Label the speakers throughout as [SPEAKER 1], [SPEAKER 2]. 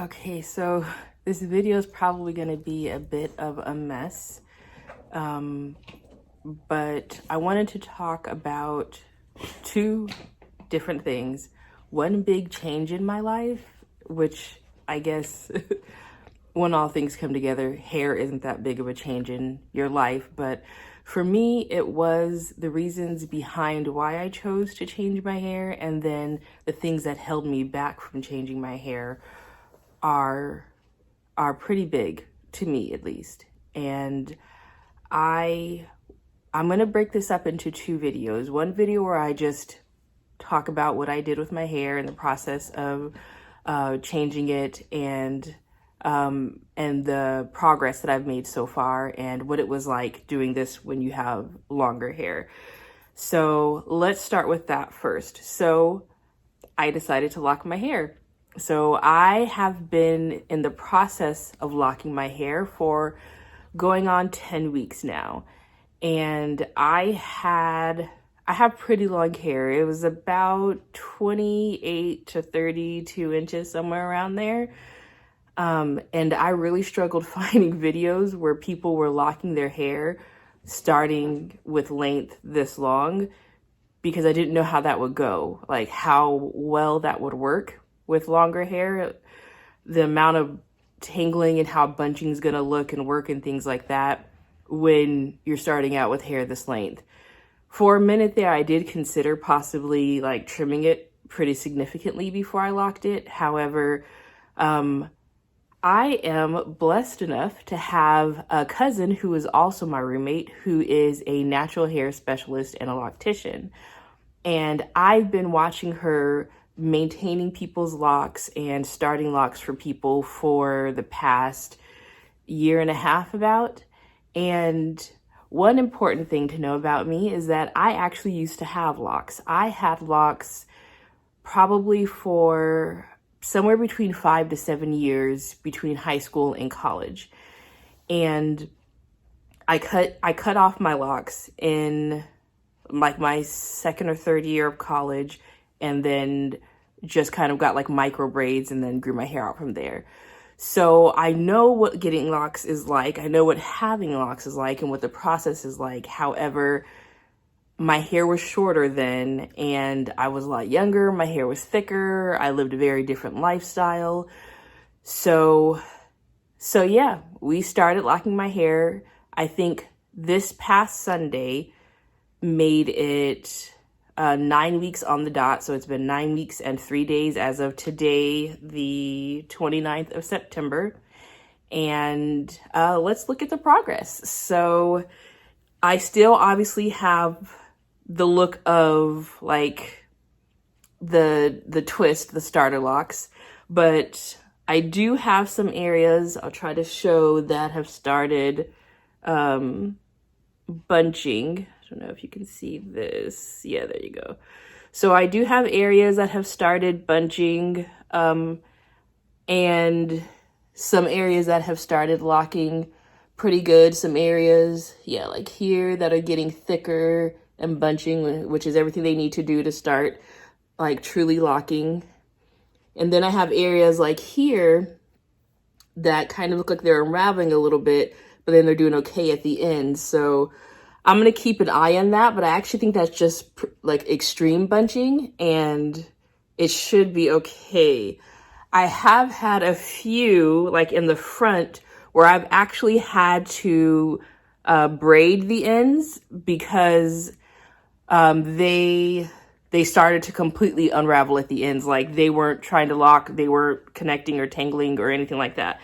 [SPEAKER 1] Okay, so this video is probably going to be a bit of a mess, but I wanted to talk about two different things. One big change in my life, which I guess when all things come together, hair isn't that big of a change in your life, but for me, it was the reasons behind why I chose to change my hair, and then the things that held me back from changing my hair are pretty big to me, at least. And I'm gonna break this up into two videos. One video where I just talk about what I did with my hair and the process of changing it, and the progress that I've made so far, and what it was like doing this when you have longer hair. So let's start with that first. So I decided to lock my hair. So I have been in the process of locking my hair for going on 10 weeks now. And I have pretty long hair. It was about 28 to 32 inches, somewhere around there. And I really struggled finding videos where people were locking their hair starting with length this long, because I didn't know how that would go, like how well that would work with longer hair, the amount of tangling and how bunching is going to look and work and things like that when you're starting out with hair this length. For a minute there, I did consider possibly like trimming it pretty significantly before I locked it. However, I am blessed enough to have a cousin who is also my roommate, who is a natural hair specialist and a loctician. And I've been watching her maintaining people's locks and starting locks for people for the past year and a half about. And one important thing to know about me is that I actually used to have locks. I had locks probably for somewhere between 5 to 7 years between high school and college. And I cut off my locks in like my second or third year of college, and then just kind of got like micro braids and then grew my hair out from there. So I know what getting locks is like. I know what having locks is like and what the process is like. However, my hair was shorter then, and I was a lot younger. My hair was thicker. I lived a very different lifestyle. So yeah, we started locking my hair. I think this past Sunday made it 9 weeks on the dot. So it's been 9 weeks and 3 days as of today, the 29th of September. And let's look at the progress. So I still obviously have the look of like the twist, the starter locks, but I do have some areas I'll try to show that have started bunching. I don't know if you can see this. Yeah, there you go. So I do have areas that have started bunching, and some areas that have started locking pretty good. Some areas, yeah, like here, that are getting thicker and bunching, which is everything they need to do to start like truly locking. And then I have areas like here that kind of look like they're unraveling a little bit, but then they're doing okay at the end. So I'm going to keep an eye on that, but I actually think that's just like extreme bunching, and it should be okay. I have had a few like in the front where I've actually had to braid the ends because they started to completely unravel at the ends. Like they weren't trying to lock, they weren't connecting or tangling or anything like that.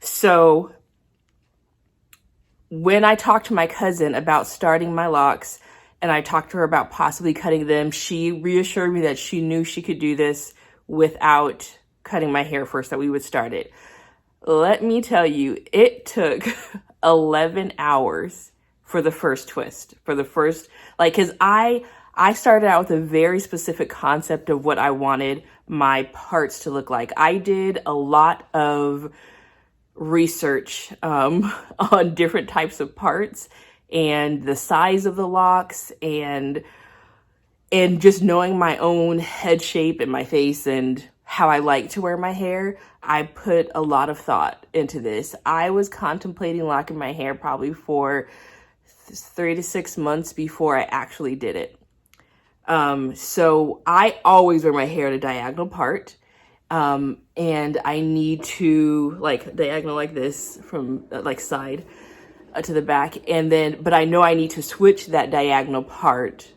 [SPEAKER 1] So when I talked to my cousin about starting my locks, and I talked to her about possibly cutting them, she reassured me that she knew she could do this without cutting my hair first, that we would start it. Let me tell you, it took 11 hours for the first twist, for the first, like, cause I started out with a very specific concept of what I wanted my parts to look like. I did a lot of research on different types of parts and the size of the locks, and just knowing my own head shape and my face and how I like to wear my hair, I put a lot of thought into this. I was contemplating locking my hair probably for 3 to 6 months before I actually did it. So I always wear my hair at a diagonal part. And I need to like diagonal like this from like side to the back. And then, but I know I need to switch that diagonal part,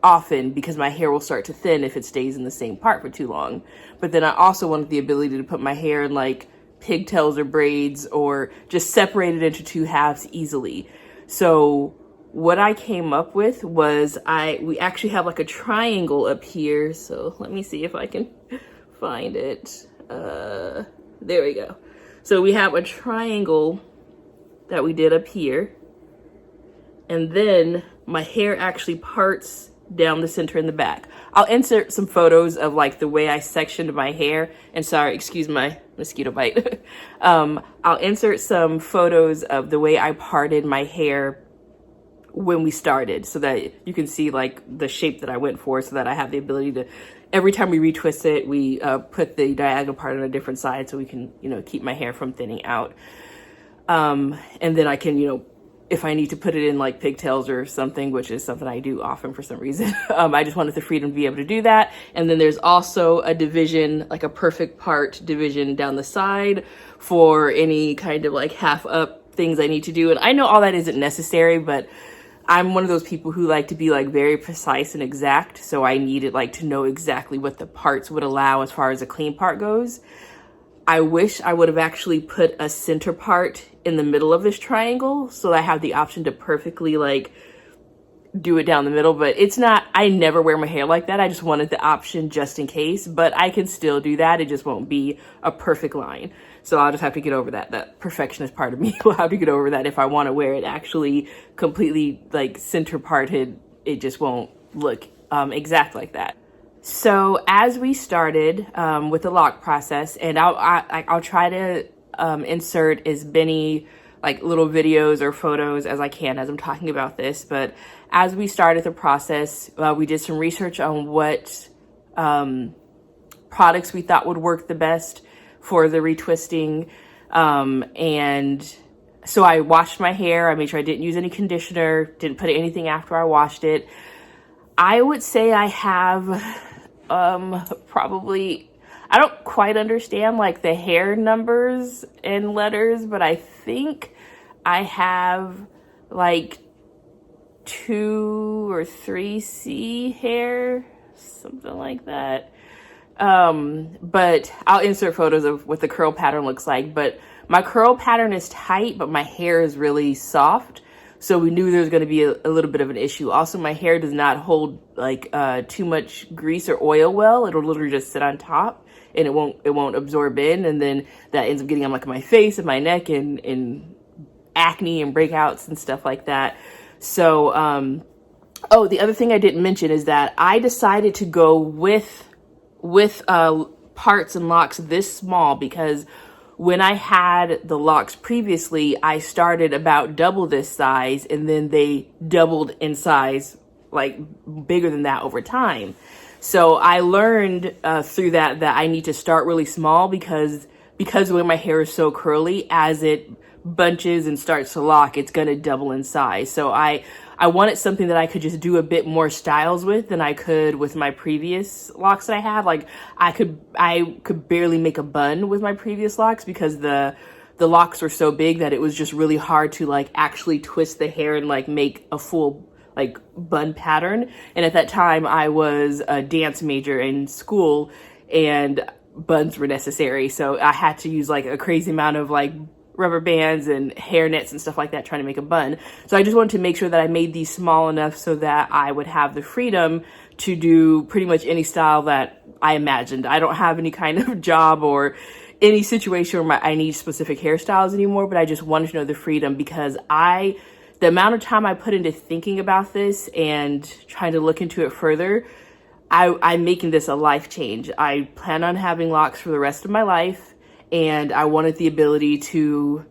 [SPEAKER 1] often, because my hair will start to thin if it stays in the same part for too long. But then I also wanted the ability to put my hair in like pigtails or braids, or just separate it into 2 halves easily. So what I came up with was we actually have like a triangle up here. So let me see if I can find it. There we go. So we have a triangle that we did up here. And then my hair actually parts down the center in the back. I'll insert some photos of like the way I sectioned my hair. And sorry, excuse my mosquito bite. I'll insert some photos of the way I parted my hair when we started, so that you can see like the shape that I went for, so that I have the ability to, every time we retwist it, we put the diagonal part on a different side, so we can, you know, keep my hair from thinning out. And then I can, you know, if I need to put it in like pigtails or something, which is something I do often for some reason. I just wanted the freedom to be able to do that. And then there's also a division, like a perfect part division down the side for any kind of like half up things I need to do. And I know all that isn't necessary, but I'm one of those people who like to be like very precise and exact. So I needed like to know exactly what the parts would allow as far as a clean part goes. I wish I would have actually put a center part in the middle of this triangle, so that I have the option to perfectly like do it down the middle, but it's not, I never wear my hair like that. I just wanted the option just in case, but I can still do that. It just won't be a perfect line. So I'll just have to get over that. That perfectionist part of me will have to get over that. If I want to wear it actually completely like center parted, it just won't look exact like that. So as we started with the lock process, and I'll try to insert as many like little videos or photos as I can as I'm talking about this. But as we started the process, we did some research on what products we thought would work the best for the retwisting. And so I washed my hair. I made sure I didn't use any conditioner, didn't put anything after I washed it. I would say I have probably, I don't quite understand like the hair numbers and letters, but I think I have like 2 or 3 C hair, something like that. But I'll insert photos of what the curl pattern looks like. But my curl pattern is tight, but my hair is really soft. So we knew there was going to be a little bit of an issue. Also, my hair does not hold like too much grease or oil well. It'll literally just sit on top and it won't absorb in. And then that ends up getting on like my face and my neck and acne and breakouts and stuff like that. So, oh, the other thing I didn't mention is that I decided to go with parts and locks this small because when I had the locks previously, I started about double this size and then they doubled in size, like bigger than that over time. So I learned through that I need to start really small because the way my hair is so curly, as it bunches and starts to lock, it's going to double in size. So I wanted something that I could just do a bit more styles with than I could with my previous locks that I had. Like I could barely make a bun with my previous locks because the locks were so big that it was just really hard to like actually twist the hair and like make a full like bun pattern. And at that time I was a dance major in school and buns were necessary. So I had to use like a crazy amount of like rubber bands and hair nets and stuff like that trying to make a bun. So I just wanted to make sure that I made these small enough so that I would have the freedom to do pretty much any style that I imagined. I don't have any kind of job or any situation where I need specific hairstyles anymore, but I just wanted to know the freedom because the amount of time I put into thinking about this and trying to look into it further, I'm making this a life change. I plan on having locks for the rest of my life. And I wanted the ability to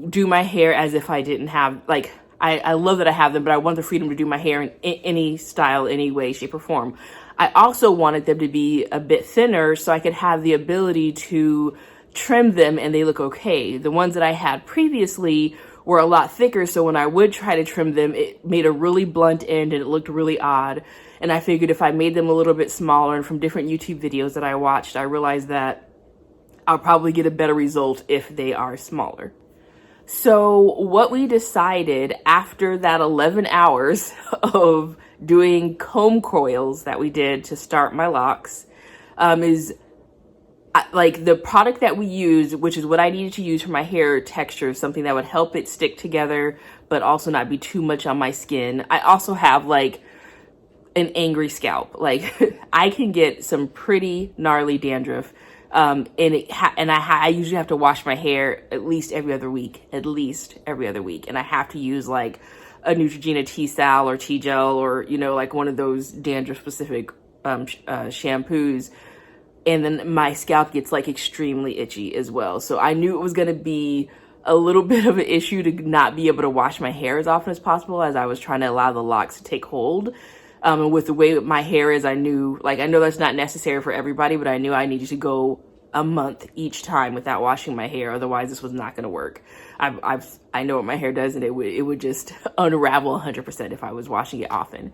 [SPEAKER 1] do my hair as if I didn't have, like, I love that I have them, but I want the freedom to do my hair in any style, any way, shape, or form. I also wanted them to be a bit thinner so I could have the ability to trim them and they look okay. The ones that I had previously were a lot thicker, so when I would try to trim them, it made a really blunt end and it looked really odd. And I figured if I made them a little bit smaller, and from different YouTube videos that I watched, I realized that I'll probably get a better result if they are smaller. So what we decided after that 11 hours of doing comb coils that we did to start my locks is like the product that we use, which is what I needed to use for my hair texture, something that would help it stick together, but also not be too much on my skin. I also have like an angry scalp. Like I can get some pretty gnarly dandruff. And I usually have to wash my hair at least every other week, And I have to use like a Neutrogena T-Sal or T-Gel or, you know, like one of those dandruff specific shampoos. And then my scalp gets like extremely itchy as well. So I knew it was going to be a little bit of an issue to not be able to wash my hair as often as possible as I was trying to allow the locks to take hold. And with the way my hair is, I know that's not necessary for everybody, but I knew I needed to go a month each time without washing my hair. Otherwise, this was not going to work. I know what my hair does, and it would just unravel 100% if I was washing it often.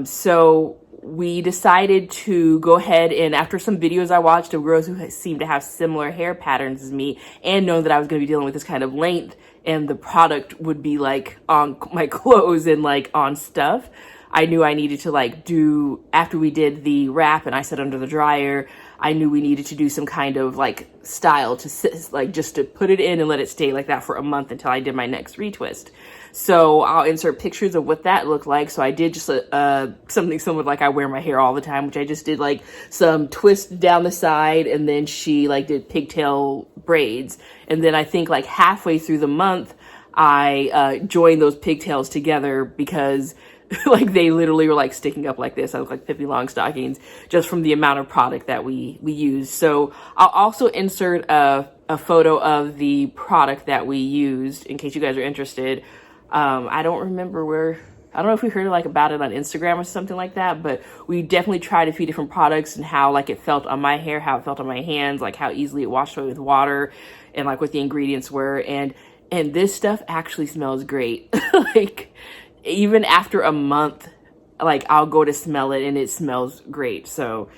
[SPEAKER 1] So we decided to go ahead and, after some videos I watched of girls who seemed to have similar hair patterns as me, and knowing that I was going to be dealing with this kind of length and the product would be like on my clothes and like on stuff, I knew I needed to like do, after we did the wrap and I set under the dryer, I knew we needed to do some kind of like style to sit, like just to put it in and let it stay like that for a month until I did my next retwist. So I'll insert pictures of what that looked like. So I did just something similar, like I wear my hair all the time, which I just did like some twist down the side, and then she like did pigtail braids. And then I think like halfway through the month, I joined those pigtails together because like they literally were like sticking up like this. I look like Pippi Longstockings just from the amount of product that we used. So I'll also insert a photo of the product that we used in case you guys are interested. I don't know if we heard like about it on Instagram or something like that, but we definitely tried a few different products and how like it felt on my hair, how it felt on my hands, like how easily it washed away with water, and like what the ingredients were. And this stuff actually smells great. Like even after a month, like I'll go to smell it and it smells great. So,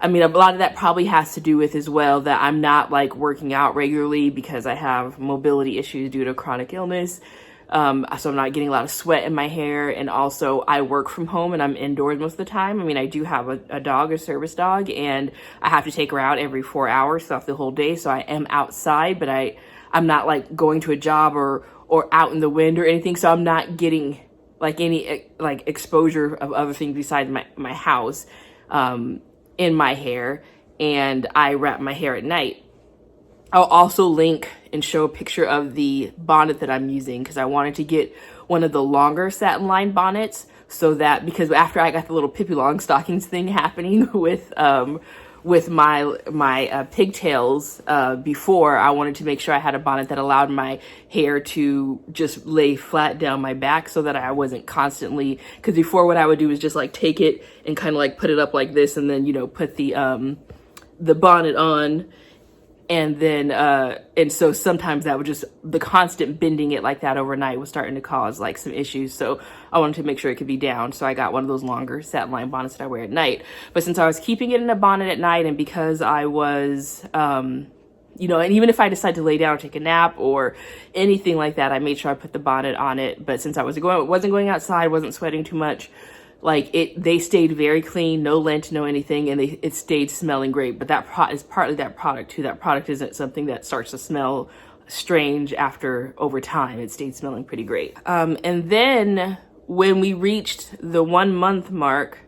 [SPEAKER 1] I mean, a lot of that probably has to do with as well that I'm not like working out regularly because I have mobility issues due to chronic illness. So I'm not getting a lot of sweat in my hair. And also I work from home and I'm indoors most of the time. I mean, I do have a dog, a service dog, and I have to take her out every 4 hours throughout the whole day. So I am outside, but I'm not like going to a job or out in the wind or anything. So I'm not getting like any like exposure of other things besides my house in my hair. And I wrap my hair at night. I'll also link and show a picture of the bonnet that I'm using because I wanted to get one of the longer satin lined bonnets, so that, because after I got the little Pippi Longstockings thing happening with my pigtails before, I wanted to make sure I had a bonnet that allowed my hair to just lay flat down my back so that I wasn't constantly, because before what I would do is just like take it and kind of like put it up like this and then, you know, put the bonnet on. And then, and so sometimes that would just, the constant bending it like that overnight was starting to cause like some issues. So I wanted to make sure it could be down. So I got one of those longer satin lined bonnets that I wear at night. But since I was keeping it in a bonnet at night, and because I was, you know, and even if I decide to lay down or take a nap or anything like that, I made sure I put the bonnet on it. But since I wasn't going outside, wasn't sweating too much, like they stayed very clean, no lint, no anything, and it stayed smelling great. But that is partly that product too. That product isn't something that starts to smell strange over time. It stayed smelling pretty great. And then when we reached the 1 month mark,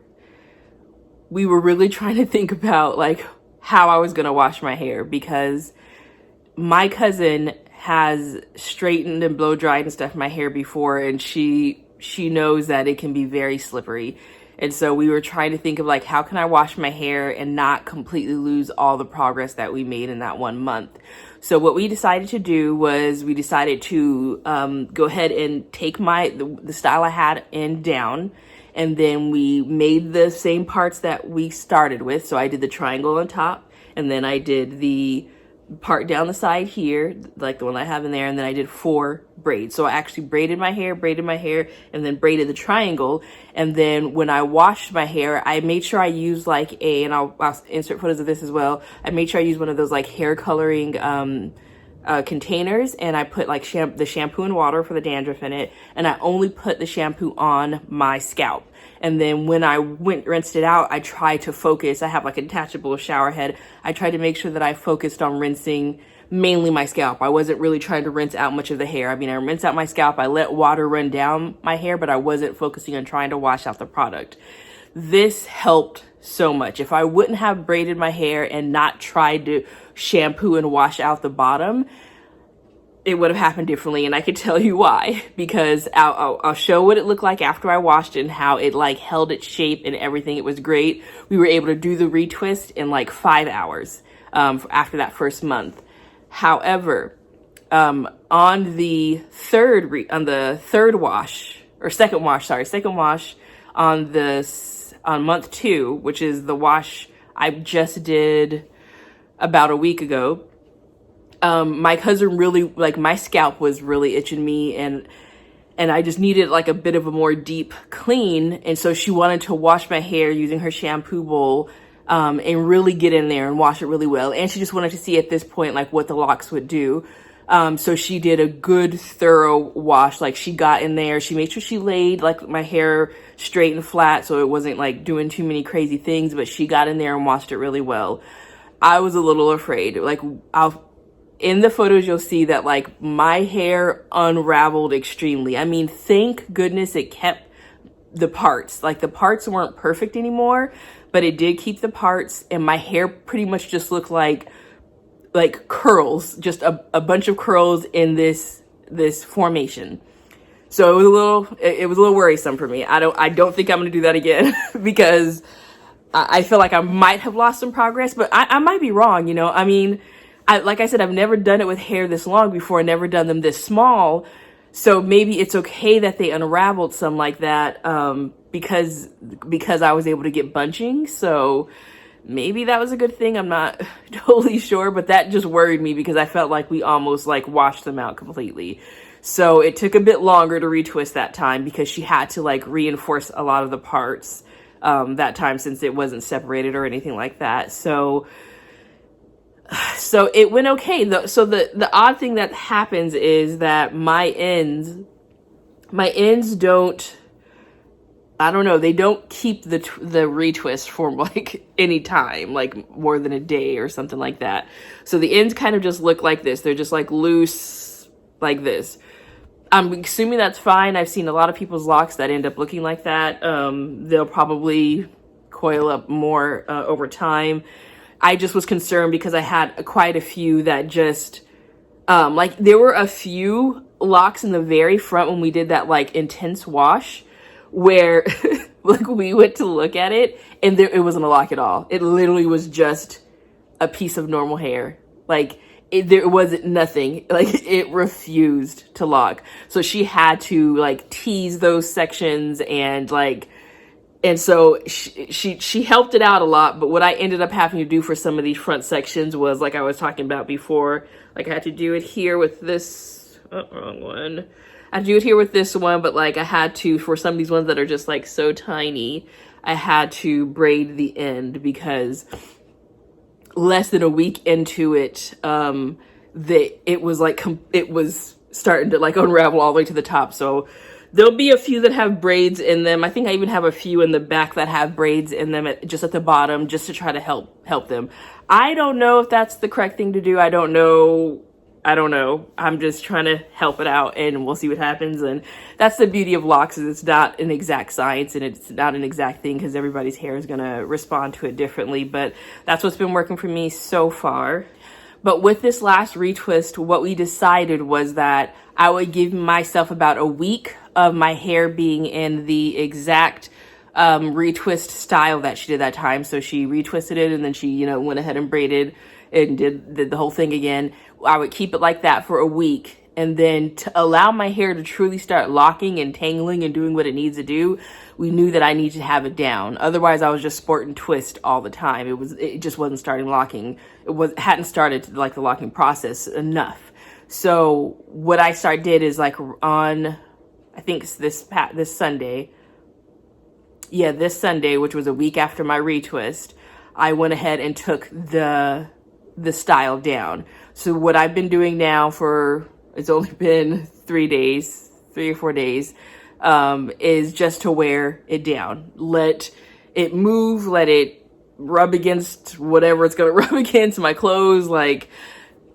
[SPEAKER 1] we were really trying to think about like how I was gonna wash my hair, because my cousin has straightened and blow dried and stuff my hair before, and she knows that it can be very slippery. And so we were trying to think of like, how can I wash my hair and not completely lose all the progress that we made in that 1 month? So what we decided to do was we decided to go ahead and take the style I had in down, and then we made the same parts that we started with. So I did the triangle on top, and then I did the part down the side here, like the one I have in there, and then I did 4 braids. So I actually braided my hair, and then braided the triangle. And then when I washed my hair, I made sure I used like and I'll insert photos of this as well. I made sure I used one of those like hair coloring containers, and I put like the shampoo and water for the dandruff in it, and I only put the shampoo on my scalp. And then when I rinsed it out, I tried to focus. I have like a detachable shower head. I tried to make sure that I focused on rinsing mainly my scalp. I wasn't really trying to rinse out much of the hair. I mean, I rinsed out my scalp. I let water run down my hair, but I wasn't focusing on trying to wash out the product. This helped so much. If I wouldn't have braided my hair and not tried to shampoo and wash out the bottom, it would have happened differently, and I could tell you why, because I'll show what it looked like after I washed it and how it like held its shape and everything. It was great. We were able to do the retwist in like 5 hours after that first month. However, on the second wash on month 2, which is the wash I just did about a week ago, my cousin really, like, my scalp was really itching me, and I just needed like a bit of a more deep clean. And so she wanted to wash my hair using her shampoo bowl, and really get in there and wash it really well. And she just wanted to see at this point, like, what the Locs would do. So she did a good thorough wash. Like, she got in there, she made sure she laid like my hair straight and flat, so it wasn't like doing too many crazy things, but she got in there and washed it really well. I was a little afraid. Like, in the photos, you'll see that like my hair unraveled extremely. I mean, thank goodness it kept the parts. Like, the parts weren't perfect anymore, but it did keep the parts, and my hair pretty much just looked like curls, just a bunch of curls in this formation. So it was a little worrisome for me. I don't think I'm gonna do that again because I feel like I might have lost some progress, but I might be wrong, you know. I mean, like I said, I've never done it with hair this long before. I never done them this small. So maybe it's okay that they unraveled some like that, because I was able to get bunching. So maybe that was a good thing. I'm not totally sure, but that just worried me because I felt like we almost like washed them out completely. So it took a bit longer to retwist that time because she had to like reinforce a lot of the parts that time, since it wasn't separated or anything like that. So it went okay. So the odd thing that happens is that my ends don't, I don't know, they don't keep the retwist for like any time, like more than a day or something like that. So the ends kind of just look like this. They're just like loose like this. I'm assuming that's fine. I've seen a lot of people's locks that end up looking like that. They'll probably coil up more over time. I just was concerned because I had quite a few that just, like, there were a few locks in the very front when we did that like intense wash where like we went to look at it and it wasn't a lock at all. It literally was just a piece of normal hair. Like, there wasn't nothing, like it refused to lock. So she had to like tease those sections and so she helped it out a lot. But what I ended up having to do for some of these front sections was, like I was talking about before, like I had to do it here with this, wrong one. I had to do it here with this one, but like I had to, for some of these ones that are just like so tiny, I had to braid the end because less than a week into it, it was starting to like unravel all the way to the top. So there'll be a few that have braids in them. I think I even have a few in the back that have braids in them just at the bottom, just to try to help them. I don't know if that's the correct thing to do. I don't know. I'm just trying to help it out, and we'll see what happens. And that's the beauty of locks, is it's not an exact science and it's not an exact thing because everybody's hair is going to respond to it differently. But that's what's been working for me so far. But with this last retwist, what we decided was that I would give myself about a week of my hair being in the exact retwist style that she did that time. So she retwisted it and then she, you know, went ahead and braided and did the whole thing again. I would keep it like that for a week. And then to allow my hair to truly start locking and tangling and doing what it needs to do, we knew that I needed to have it down. Otherwise, I was just sport and twist all the time. It just wasn't starting locking. Hadn't started like the locking process enough. So what I did is like on, I think this Sunday. Yeah, this Sunday, which was a week after my retwist, I went ahead and took the style down. So what I've been doing now for, it's only been 3 or 4 days, is just to wear it down. Let it move, let it rub against whatever it's gonna rub against, my clothes. Like,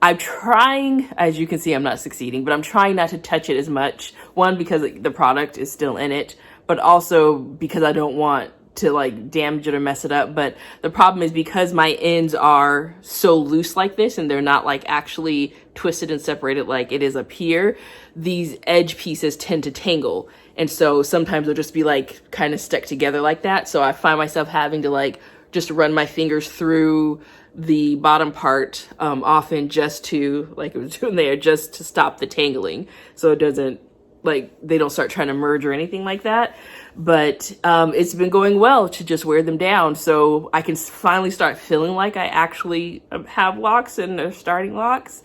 [SPEAKER 1] I'm trying, as you can see, I'm not succeeding, but I'm trying not to touch it as much. One, because the product is still in it, but also because I don't want to like damage it or mess it up. But the problem is because my ends are so loose like this and they're not like actually twisted and separated like it is up here, these edge pieces tend to tangle. And so sometimes they'll just be like kind of stuck together like that. So I find myself having to like just run my fingers through the bottom part often, just to, like it was doing there, just to stop the tangling. So it doesn't, like, they don't start trying to merge or anything like that. But it's been going well to just wear them down, so I can finally start feeling like I actually have locks and are starting locks,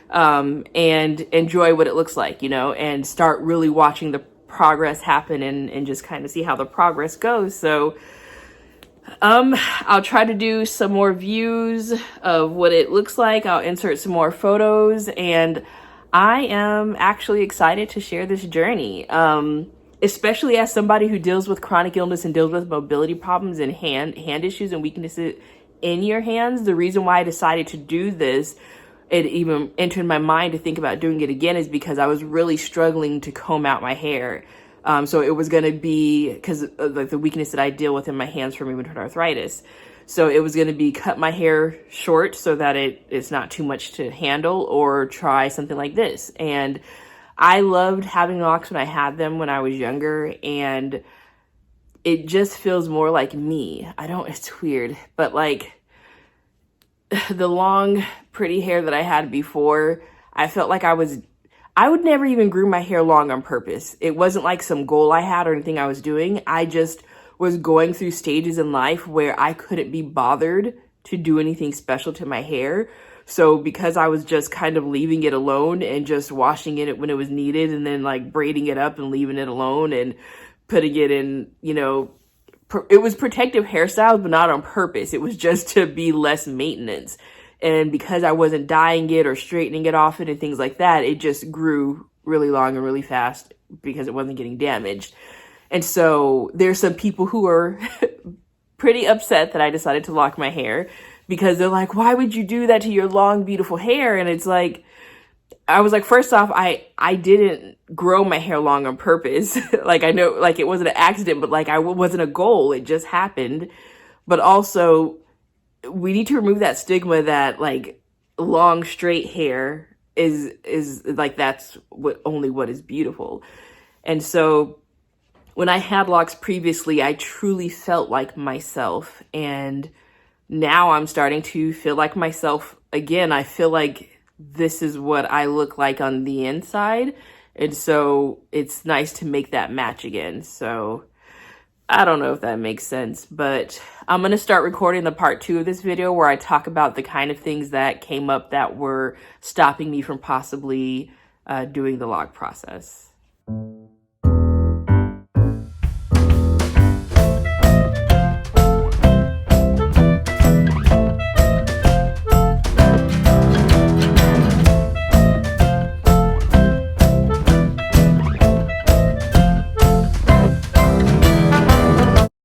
[SPEAKER 1] and enjoy what it looks like, you know, and start really watching the progress happen and just kind of see how the progress goes. So I'll try to do some more views of what it looks like. I'll insert some more photos, and I am actually excited to share this journey. Especially as somebody who deals with chronic illness and deals with mobility problems and hand issues and weaknesses in your hands. The reason why I decided to do this, it even entered my mind to think about doing it again, is because I was really struggling to comb out my hair. So it was going to be, because of like the weakness that I deal with in my hands from rheumatoid arthritis. So it was going to be cut my hair short so that it's not too much to handle, or try something like this. And I loved having locks when I had them when I was younger, and it just feels more like me. It's weird, but like the long, pretty hair that I had before, I felt like I would never even groom my hair long on purpose. It wasn't like some goal I had or anything I was doing. I just was going through stages in life where I couldn't be bothered to do anything special to my hair. So because I was just kind of leaving it alone and just washing it when it was needed, and then like braiding it up and leaving it alone and putting it in, you know, it was protective hairstyles, but not on purpose. It was just to be less maintenance. And because I wasn't dyeing it or straightening it often and things like that, it just grew really long and really fast because it wasn't getting damaged. And so there's some people who are pretty upset that I decided to lock my hair, because they're like, why would you do that to your long, beautiful hair? And it's like, I was like, first off, I didn't grow my hair long on purpose. Like, I know, like, it wasn't an accident, but like, wasn't a goal. It just happened. But also, we need to remove that stigma that like long, straight hair is like, that's what is beautiful. And so when I had locks previously, I truly felt like myself. And now I'm starting to feel like myself again. I feel like this is what I look like on the inside. And so it's nice to make that match again. So I don't know if that makes sense, but I'm going to start recording the part 2 of this video where I talk about the kind of things that came up that were stopping me from possibly doing the lock process.